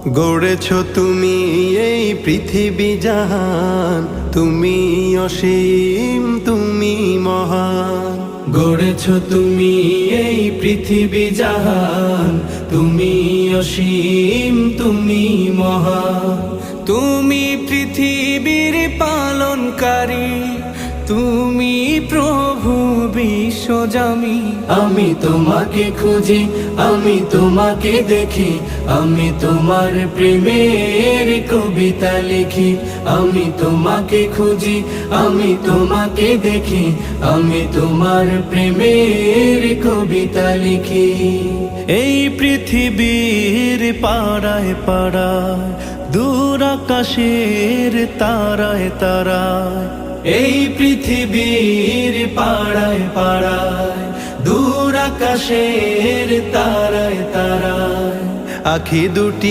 গড়েছ তুমি এই পৃথিবী জাহান, তুমি অসীম তুমি মহান। গড়েছ তুমি এই পৃথিবী জাহান, তুমি অসীম তুমি মহান। তুমি পৃথিবীর পালনকারী, তুমি প্রভু বিশ্বজামি। আমি তোমাকে খুঁজি, আমি তোমাকে দেখি, আমি তোমার প্রেমের কবিতা লিখি। আমি তোমাকে খুঁজি, আমি তোমাকে দেখি, আমি তোমার প্রেমের কবিতা লিখি। এই পৃথিবীর পাড়ায় পাড়ায়, দূর আকাশের তারায় তারায়, এই পৃথিবীর পাড়ায় পাড়ায়, দূর আকাশের তারায় তারায়, আখি দুটি